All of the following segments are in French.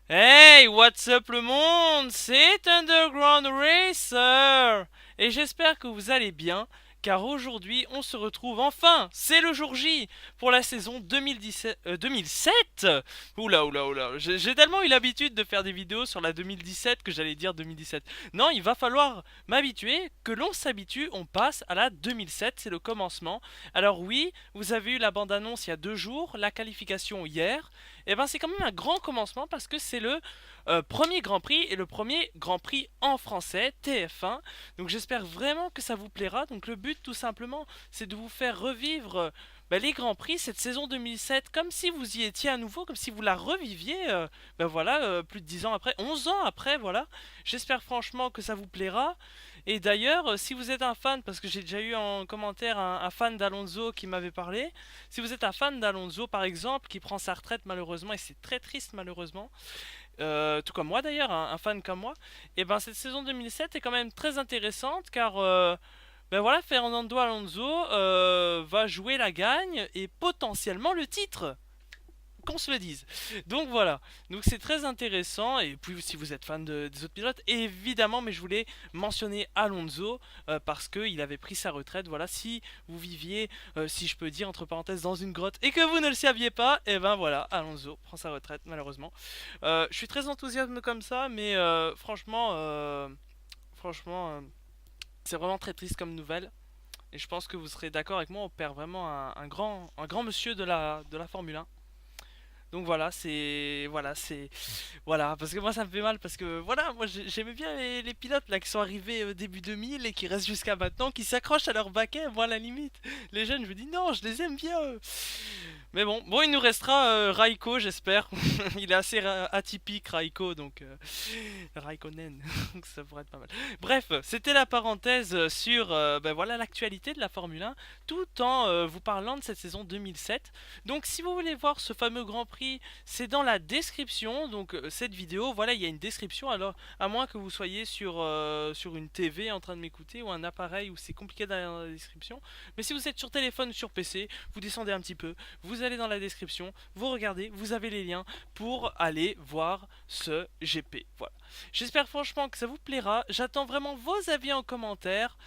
Hey, what's up le monde? C'est Underground Racer! Et j'espère que vous allez bien, car aujourd'hui on se retrouve enfin, c'est le jour J, pour la saison 2017... 2007? Oula, oula, oula, j'ai tellement eu l'habitude de faire des vidéos sur la 2017 que j'allais dire 2017. Non, il va falloir m'habituer, que l'on s'habitue, on passe à la 2007, c'est le commencement. Alors oui, vous avez eu la bande-annonce il y a 2 jours, la qualification hier, et ben c'est quand même un grand commencement parce que c'est le premier Grand Prix et le premier Grand Prix en français, TF1. Donc j'espère vraiment que ça vous plaira. Donc le but tout simplement c'est de vous faire revivre les Grands Prix cette saison 2007 comme si vous y étiez à nouveau, comme si vous la reviviez voilà, plus de 10 ans après, 11 ans après, voilà. J'espère franchement que ça vous plaira. Et d'ailleurs, si vous êtes un fan, parce que j'ai déjà eu en commentaire un fan d'Alonso qui m'avait parlé, si vous êtes un fan d'Alonso par exemple, qui prend sa retraite malheureusement, et c'est très triste malheureusement, tout comme moi d'ailleurs, un fan comme moi, et ben cette saison 2007 est quand même très intéressante car ben voilà, Fernando Alonso va jouer la gagne et potentiellement le titre, qu'on se le dise. Donc voilà, donc c'est très intéressant. Et puis si vous êtes fan des autres pilotes, évidemment, mais je voulais mentionner Alonso parce qu'il avait pris sa retraite. Voilà, si vous viviez, si je peux dire entre parenthèses, dans une grotte et que vous ne le saviez pas, et ben voilà, Alonso prend sa retraite malheureusement. Je suis très enthousiaste comme ça, mais franchement, c'est vraiment très triste comme nouvelle. Et je pense que vous serez d'accord avec moi, on perd vraiment un grand monsieur de la Formule 1. Donc voilà, parce que moi ça me fait mal parce que voilà, moi j'aimais bien les pilotes là qui sont arrivés début 2000 et qui restent jusqu'à maintenant, qui s'accrochent à leur baquet, moi à la limite. Les jeunes, je me dis non, je les aime bien. Mais bon, il nous restera Raiko, j'espère. Il est assez atypique Raiko, donc Raikkonen, donc ça pourrait être pas mal. Bref, c'était la parenthèse sur voilà l'actualité de la Formule 1, tout en vous parlant de cette saison 2007. Donc si vous voulez voir ce fameux Grand Prix, c'est dans la description. Donc cette vidéo, voilà, il y a une description. Alors à moins que vous soyez sur une TV en train de m'écouter ou un appareil où c'est compliqué d'aller dans la description. Mais si vous êtes sur téléphone ou sur PC, vous descendez un petit peu, vous allez dans la description, vous regardez, vous avez les liens pour aller voir ce GP. Voilà. J'espère franchement que ça vous plaira. J'attends vraiment vos avis en commentaire.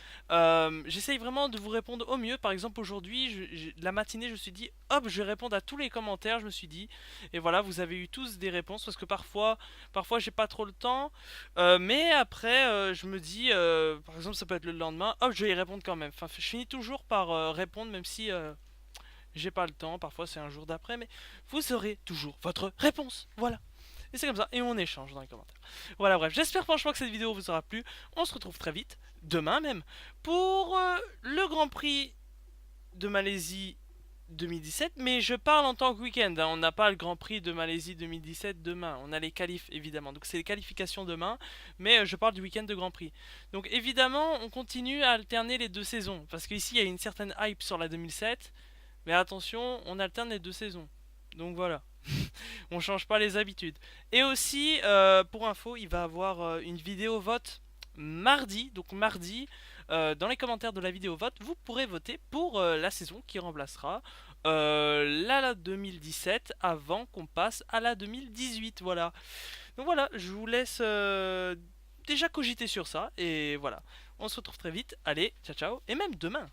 J'essaye vraiment de vous répondre au mieux. Par exemple, aujourd'hui, la matinée, je me suis dit, hop, je vais répondre à tous les commentaires. Je me suis dit, et voilà, vous avez eu tous des réponses parce que parfois, j'ai pas trop le temps. Mais après, je me dis, par exemple, ça peut être le lendemain, hop, je vais y répondre quand même. Enfin, je finis toujours par répondre, même si j'ai pas le temps. Parfois, c'est un jour d'après, mais vous aurez toujours votre réponse. Voilà. Et c'est comme ça, et on échange dans les commentaires. Voilà, bref, j'espère franchement que cette vidéo vous aura plu. On se retrouve très vite, demain même, pour le Grand Prix de Malaisie 2017. Mais je parle en tant que week-end, hein. On n'a pas le Grand Prix de Malaisie 2017 demain. On a les qualifs, évidemment. Donc c'est les qualifications demain, mais je parle du week-end de Grand Prix. Donc évidemment, on continue à alterner les deux saisons. Parce qu'ici, il y a une certaine hype sur la 2007. Mais attention, on alterne les deux saisons. Donc voilà. On change pas les habitudes. Et aussi, pour info, il va y avoir une vidéo vote mardi. Donc mardi, dans les commentaires de la vidéo vote, vous pourrez voter pour la saison qui remplacera la 2017 avant qu'on passe à la 2018. Voilà. Donc voilà, je vous laisse déjà cogiter sur ça. Et voilà. On se retrouve très vite. Allez, ciao ciao. Et même demain.